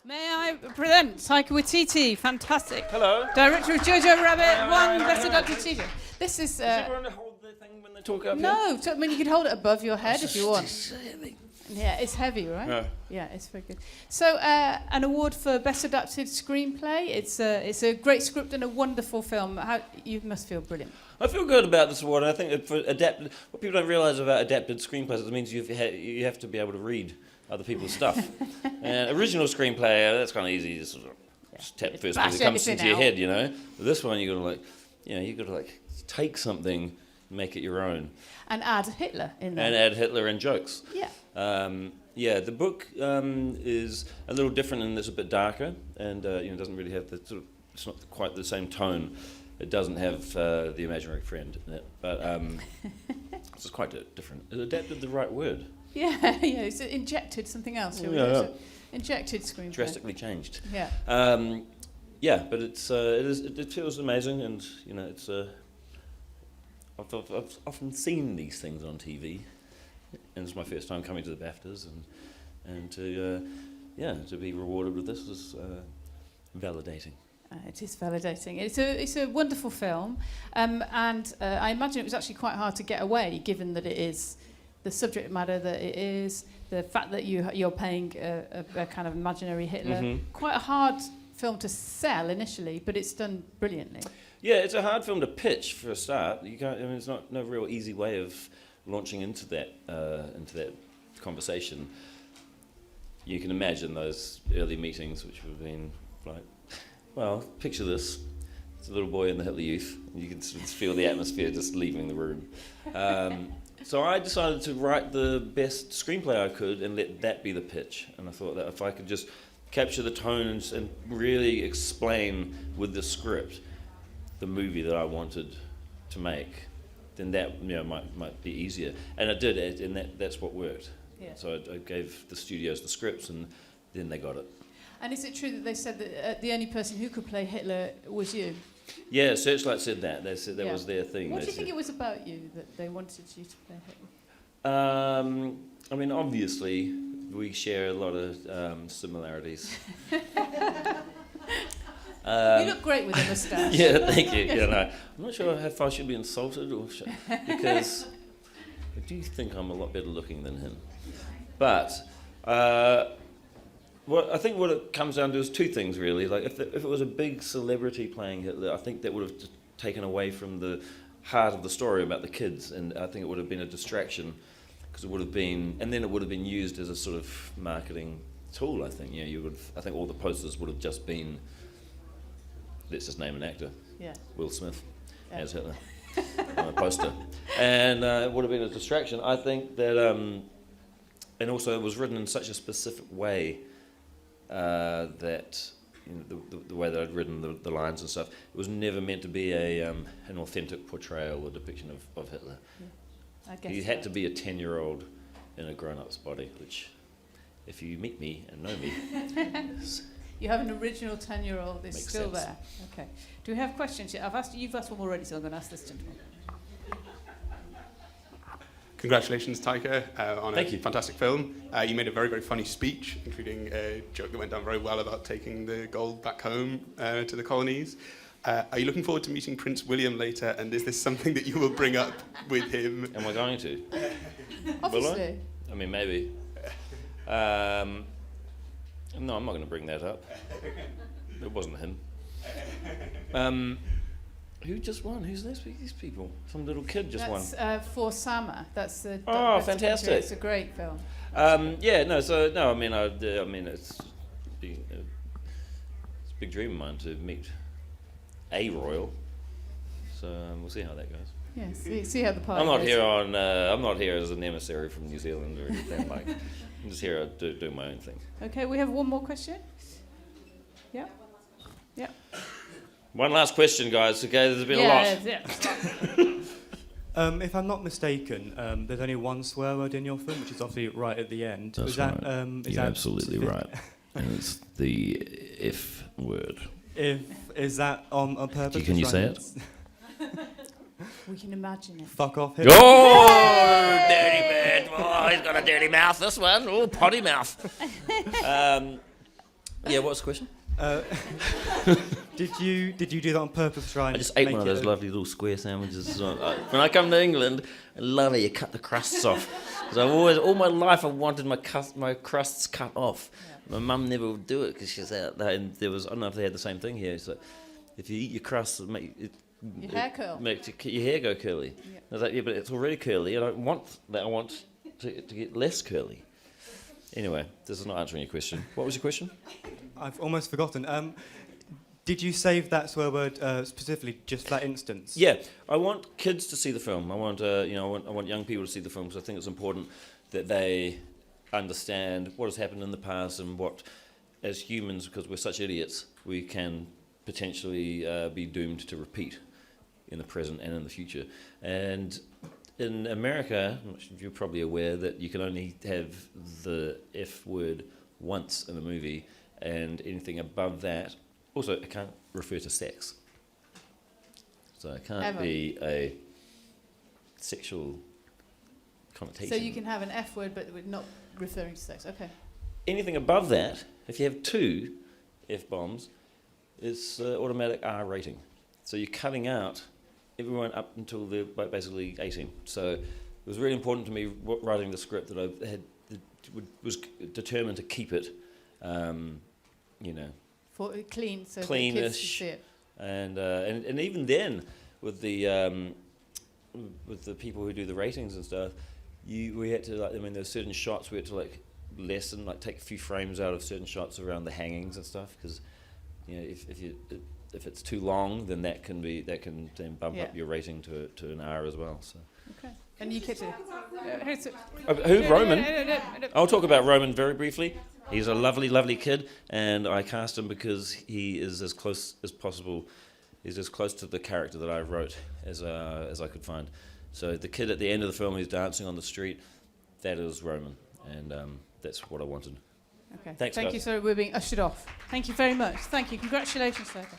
May I present Taika Waititi, fantastic. Hello. Director of Jojo Rabbit, won Best Adapted TV. This is... Does everyone hold the thing when they talk up here? No, I mean, you could hold it above your head if you want. It's heavy. Yeah, it's heavy, right? Yeah. Yeah, it's very good. So, an award for Best Adapted Screenplay. It's a great script and a wonderful film. You must feel brilliant. I feel good about this award. I think for adapted, what people don't realise about adapted screenplays is it means you have to be able to read other people's stuff. And original screenplay, that's kind of easy. Just tap first because it comes into your head, you know. But this one, you got to take something, and make it your own, and add Hitler in there. And add Hitler and jokes. Yeah. The book is a little different and it's a bit darker, and doesn't really have the sort of. It's not quite the same tone. It doesn't have the imaginary friend in it, but it's quite different. It adapted the right word. Yeah, it's injected something else. Injected screenplay. Drastically changed. Yeah. But it feels amazing, and it's. I've often seen these things on TV, and it's my first time coming to the Baftas, and to be rewarded with this was validating. It is validating. It's a wonderful film, and I imagine it was actually quite hard to get away, given that it is the subject matter that it is, the fact that you're playing a kind of imaginary Hitler. Mm-hmm. Quite a hard film to sell initially, but it's done brilliantly. Yeah, it's a hard film to pitch for a start. You can't. I mean, it's no real easy way of launching into that conversation. You can imagine those early meetings, which would have been like, well, picture this. It's a little boy in the Hitler Youth. You can sort of feel the atmosphere just leaving the room. So I decided to write the best screenplay I could and let that be the pitch. And I thought that if I could just capture the tones and really explain with the script the movie that I wanted to make, then that might be easier. And it did, and that's what worked. Yeah. So I gave the studios the scripts, and then they got it. And is it true that they said that the only person who could play Hitler was you? Yeah, Searchlight said that. They said that was their thing. What do you think it was about you that they wanted you to play Hitler? I mean, obviously, we share a lot of similarities. You look great with a moustache. Yeah, thank you. Yeah, no, I'm not sure if I should be insulted because I do think I'm a lot better looking than him. But I think what it comes down to is two things really. Like if it was a big celebrity playing Hitler, I think that would have taken away from the heart of the story about the kids, and I think it would have been a distraction because it would have been, and then it would have been used as a sort of marketing tool. I think I think all the posters would have just been. Let's just name an actor. Yeah. Will Smith as Hitler on a poster. And it would have been a distraction. I think that, and also it was written in such a specific way that, the way that I'd written the lines and stuff, it was never meant to be an authentic portrayal or depiction of Hitler. Yeah. I guess he had to be a 10-year-old in a grown-up's body, which, if you meet me and know me... You have an original 10-year-old that's still sense. There. Okay. Do we have questions? You've asked one already, so I'm going to ask this gentleman. Congratulations, Taika, on Thank a you. fantastic film. You made a very, very funny speech, including a joke that went down very well about taking the gold back home to the colonies. Are you looking forward to meeting Prince William later, and is this something that you will bring up with him? Am I going to? Obviously. I mean, maybe. No, I'm not going to bring that up. It wasn't him. Who just won? Who's these people? Some little kid just won. That's For Sama. That's the. Fantastic! It's a great film. I mean, it's a big dream of mine to meet a royal. So we'll see how that goes. Yes, see how the party I'm not goes. here I'm not here as an emissary from New Zealand or anything like. I'm just here to do my own thing. Okay, we have one more question. Yeah. Yeah. One last question, guys. Okay, there's been a lot. Yeah. If I'm not mistaken, there's only one swear word in your film, which is obviously right at the end. That's right. You're absolutely right. And it's the F word. Is that on purpose? Can you say it? We can imagine it. Fuck off him. Oh, dirty man. Oh, he's got a dirty mouth, this one. Oh, potty mouth. Yeah, what's the question? Did you do that on purpose to try and I just ate make one of it those lovely little square sandwiches. When I come to England, I love it. You cut the crusts off. Because all my life, I wanted my crusts cut off. Yeah. My mum never would do it because she's out there. And I don't know if they had the same thing here. So if you eat your crusts, your hair curl. Makes your hair go curly. Yeah. I was like, yeah, but it's already curly. I don't want that. I want to get less curly. Anyway, this is not answering your question. What was your question? I've almost forgotten. Did you save that swear word specifically just for that instance? Yeah, I want kids to see the film. I want young people to see the film because I think it's important that they understand what has happened in the past and what, as humans, because we're such idiots, we can potentially be doomed to repeat in the present and in the future. And in America, you're probably aware that you can only have the F word once in a movie, and anything above that. Also, it can't refer to sex. So it can't be a sexual connotation. So you can have an F word, but we're not referring to sex. Okay. Anything above that, if you have 2 F-bombs, it's automatic R rating. So you're cutting out everyone up until they're basically 18. So it was really important to me writing the script that I was determined to keep it, For clean, so cleanish, the kids can see it. And even then, with the people who do the ratings and stuff, we had to there's certain shots we had to lessen, take a few frames out of certain shots around the hangings and stuff, because if it's too long, then that can then bump up your rating to an R as well. So. Okay. And you kids who? Roman? I'll talk about Roman very briefly. He's a lovely, lovely kid, and I cast him because he is as close as possible. He's as close to the character that I wrote as I could find. So the kid at the end of the film who's dancing on the street, that is Roman, and that's what I wanted. Okay. Thanks, Thank guys. you. So we're being ushered off. Thank you very much. Thank you. Congratulations, Taika.